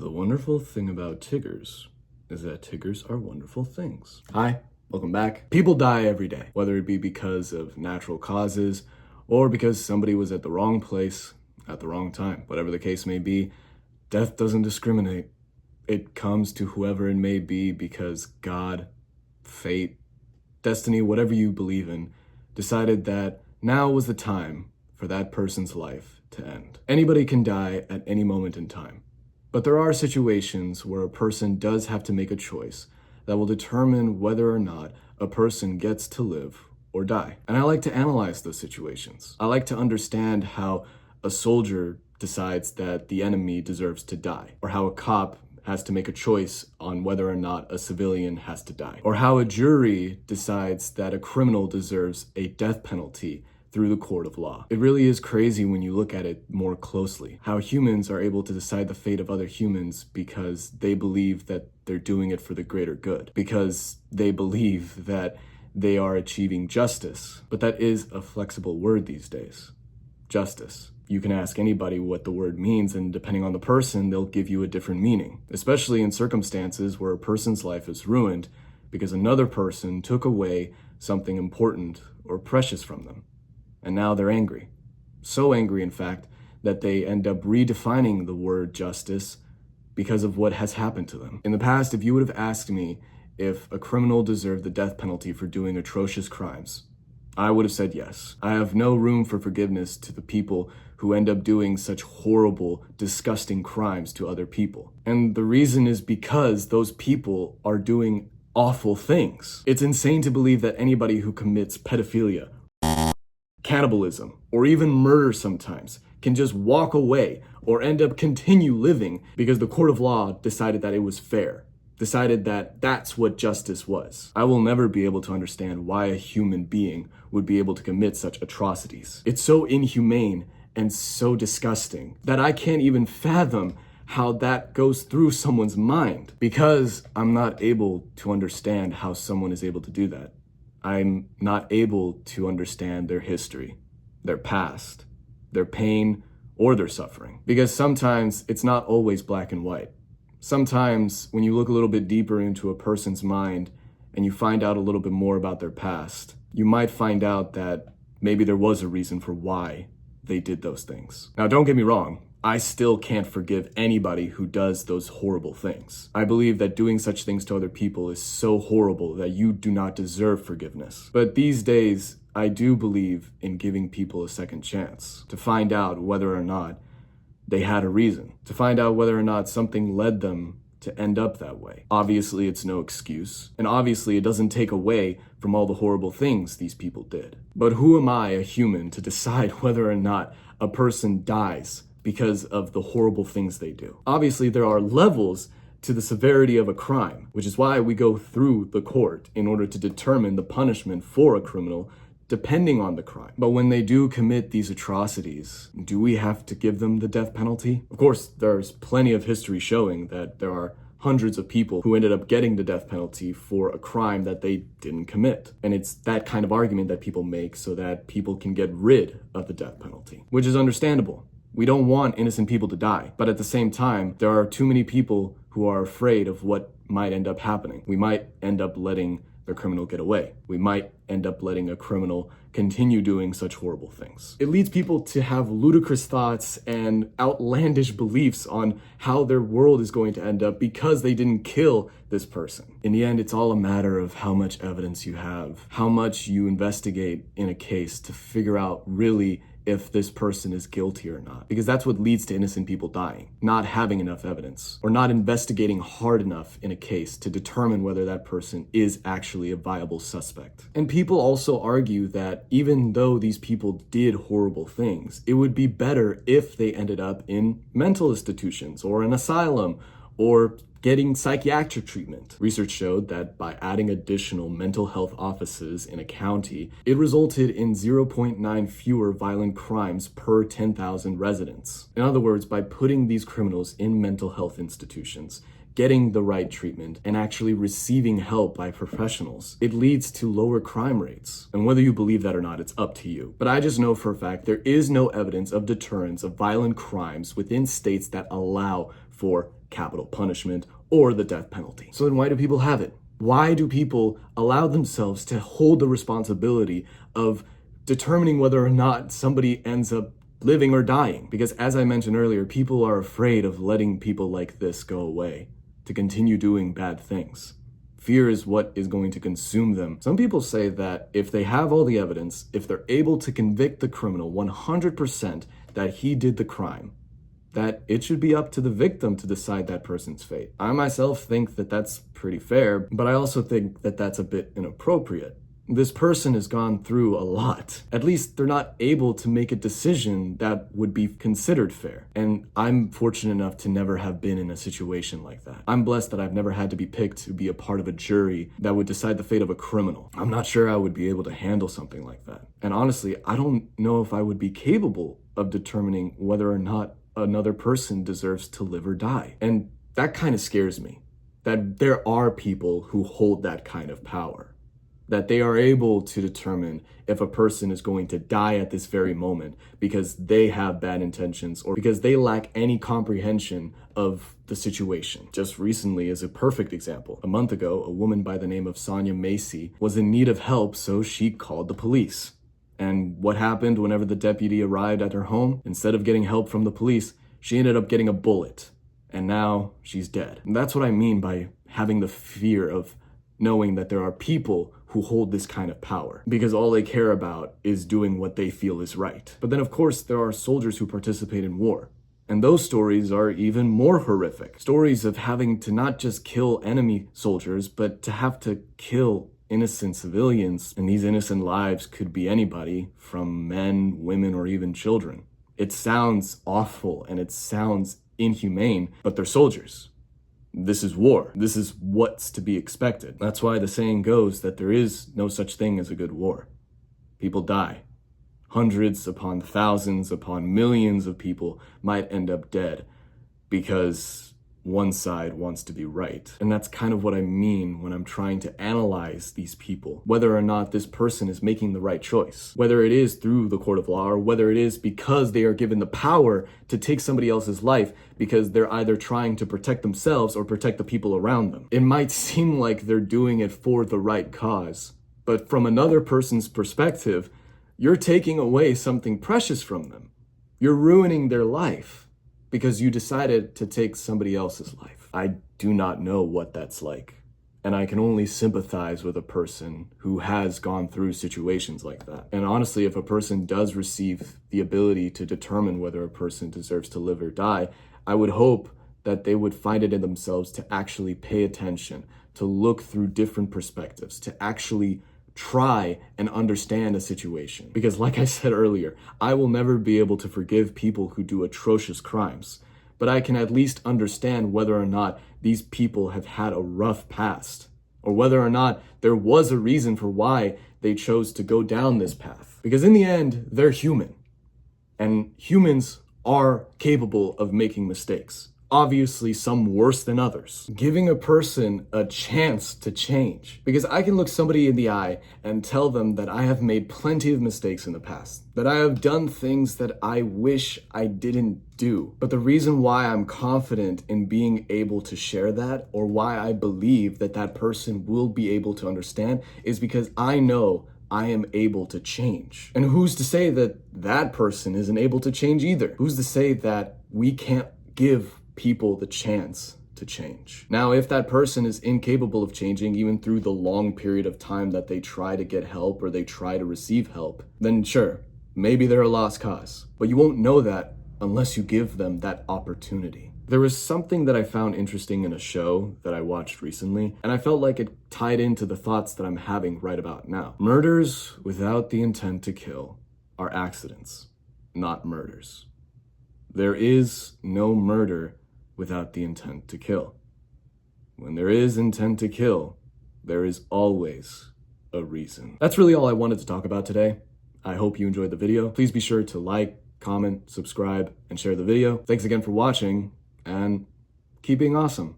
The wonderful thing about Tiggers is that Tiggers are wonderful things. Hi, welcome back. People die every day, whether it be because of natural causes or because somebody was at the wrong place at the wrong time. Whatever the case may be, death doesn't discriminate. It comes to whoever it may be because God, fate, destiny, whatever you believe in, decided that now was the time for that person's life to end. Anybody can die at any moment in time. But there are situations where a person does have to make a choice that will determine whether or not a person gets to live or die. And I like to analyze those situations. I like to understand how a soldier decides that the enemy deserves to die, or how a cop has to make a choice on whether or not a civilian has to die, or how a jury decides that a criminal deserves a death penalty through the court of law. It really is crazy when you look at it more closely, how humans are able to decide the fate of other humans because they believe that they're doing it for the greater good, because they believe that they are achieving justice. But that is a flexible word these days. Justice. You can ask anybody what the word means, and depending on the person, they'll give you a different meaning, especially in circumstances where a person's life is ruined because another person took away something important or precious from them. And now they're angry. So angry, in fact, that they end up redefining the word justice because of what has happened to them. In the past, if you would have asked me if a criminal deserved the death penalty for doing atrocious crimes, I would have said yes. I have no room for forgiveness to the people who end up doing such horrible, disgusting crimes to other people. And the reason is because those people are doing awful things. It's insane to believe that anybody who commits pedophilia, cannibalism, or even murder sometimes can just walk away or end up continue living because the court of law decided that it was fair, decided that that's what justice was. I will never be able to understand why a human being would be able to commit such atrocities. It's so inhumane and so disgusting that I can't even fathom how that goes through someone's mind, because I'm not able to understand how someone is able to do that. I'm not able to understand their history, their past, their pain, or their suffering. Because sometimes it's not always black and white. Sometimes when you look a little bit deeper into a person's mind and you find out a little bit more about their past, you might find out that maybe there was a reason for why they did those things. Now, don't get me wrong. I still can't forgive anybody who does those horrible things. I believe that doing such things to other people is so horrible that you do not deserve forgiveness. But these days, I do believe in giving people a second chance to find out whether or not they had a reason, to find out whether or not something led them to end up that way. Obviously, it's no excuse, and obviously it doesn't take away from all the horrible things these people did. But who am I, a human, to decide whether or not a person dies because of the horrible things they do? Obviously, there are levels to the severity of a crime, which is why we go through the court in order to determine the punishment for a criminal depending on the crime. But when they do commit these atrocities, do we have to give them the death penalty? Of course, there's plenty of history showing that there are hundreds of people who ended up getting the death penalty for a crime that they didn't commit. And it's that kind of argument that people make so that people can get rid of the death penalty, which is understandable. We don't want innocent people to die, but at the same time, there are too many people who are afraid of what might end up happening. We might end up letting a criminal get away. We might end up letting a criminal continue doing such horrible things. It leads people to have ludicrous thoughts and outlandish beliefs on how their world is going to end up because they didn't kill this person. In the end, it's all a matter of how much evidence you have, how much you investigate in a case to figure out really if this person is guilty or not. Because that's what leads to innocent people dying. Not having enough evidence, or not investigating hard enough in a case to determine whether that person is actually a viable suspect. And people also argue that even though these people did horrible things, it would be better if they ended up in mental institutions or an asylum or getting psychiatric treatment. Research showed that by adding additional mental health offices in a county, it resulted in 0.9 fewer violent crimes per 10,000 residents. In other words, by putting these criminals in mental health institutions, getting the right treatment, and actually receiving help by professionals, it leads to lower crime rates. And whether you believe that or not, it's up to you. But I just know for a fact there is no evidence of deterrence of violent crimes within states that allow for capital punishment or the death penalty. So then why do people have it? Why do people allow themselves to hold the responsibility of determining whether or not somebody ends up living or dying? Because as I mentioned earlier, people are afraid of letting people like this go away, to continue doing bad things. Fear is what is going to consume them. Some people say that if they have all the evidence, if they're able to convict the criminal 100% that he did the crime, that it should be up to the victim to decide that person's fate. I myself think that that's pretty fair, but I also think that that's a bit inappropriate. This person has gone through a lot. At least they're not able to make a decision that would be considered fair. And I'm fortunate enough to never have been in a situation like that. I'm blessed that I've never had to be picked to be a part of a jury that would decide the fate of a criminal. I'm not sure I would be able to handle something like that. And honestly, I don't know if I would be capable of determining whether or not another person deserves to live or die. And that kind of scares me, that there are people who hold that kind of power, that they are able to determine if a person is going to die at this very moment because they have bad intentions or because they lack any comprehension of the situation. Just recently is a perfect example. A month ago, a woman by the name of Sonia Macy was in need of help, so she called the police. And what happened whenever the deputy arrived at her home? Instead of getting help from the police, she ended up getting a bullet. And now she's dead. And that's what I mean by having the fear of knowing that there are people who hold this kind of power, because all they care about is doing what they feel is right. But then, of course, there are soldiers who participate in war. And those stories are even more horrific. Stories of having to not just kill enemy soldiers, but to have to kill innocent civilians, and these innocent lives could be anybody from men, women, or even children. It sounds awful and it sounds inhumane, but they're soldiers. This is war. This is what's to be expected. That's why the saying goes that there is no such thing as a good war. People die. Hundreds upon thousands upon millions of people might end up dead because one side wants to be right. And that's kind of what I mean when I'm trying to analyze these people, whether or not this person is making the right choice, whether it is through the court of law or whether it is because they are given the power to take somebody else's life because they're either trying to protect themselves or protect the people around them. It might seem like they're doing it for the right cause, but from another person's perspective, you're taking away something precious from them. You're ruining their life because you decided to take somebody else's life. I do not know what that's like. And I can only sympathize with a person who has gone through situations like that. And honestly, if a person does receive the ability to determine whether a person deserves to live or die, I would hope that they would find it in themselves to actually pay attention, to look through different perspectives, to actually try and understand a situation. Because like I said earlier, I will never be able to forgive people who do atrocious crimes, but I can at least understand whether or not these people have had a rough past, or whether or not there was a reason for why they chose to go down this path. Because in the end, they're human, and humans are capable of making mistakes. Obviously, some worse than others. Giving a person a chance to change. Because I can look somebody in the eye and tell them that I have made plenty of mistakes in the past, that I have done things that I wish I didn't do. But the reason why I'm confident in being able to share that, or why I believe that that person will be able to understand, is because I know I am able to change. And who's to say that that person isn't able to change either? Who's to say that we can't give people the chance to change? Now, if that person is incapable of changing, even through the long period of time that they try to get help or they try to receive help, then sure, maybe they're a lost cause. But you won't know that unless you give them that opportunity. There was something that I found interesting in a show that I watched recently, and I felt like it tied into the thoughts that I'm having right about now. Murders without the intent to kill are accidents, not murders. There is no murder without the intent to kill. When there is intent to kill, there is always a reason. That's really all I wanted to talk about today. I hope you enjoyed the video. Please be sure to like, comment, subscribe, and share the video. Thanks again for watching, and keep being awesome.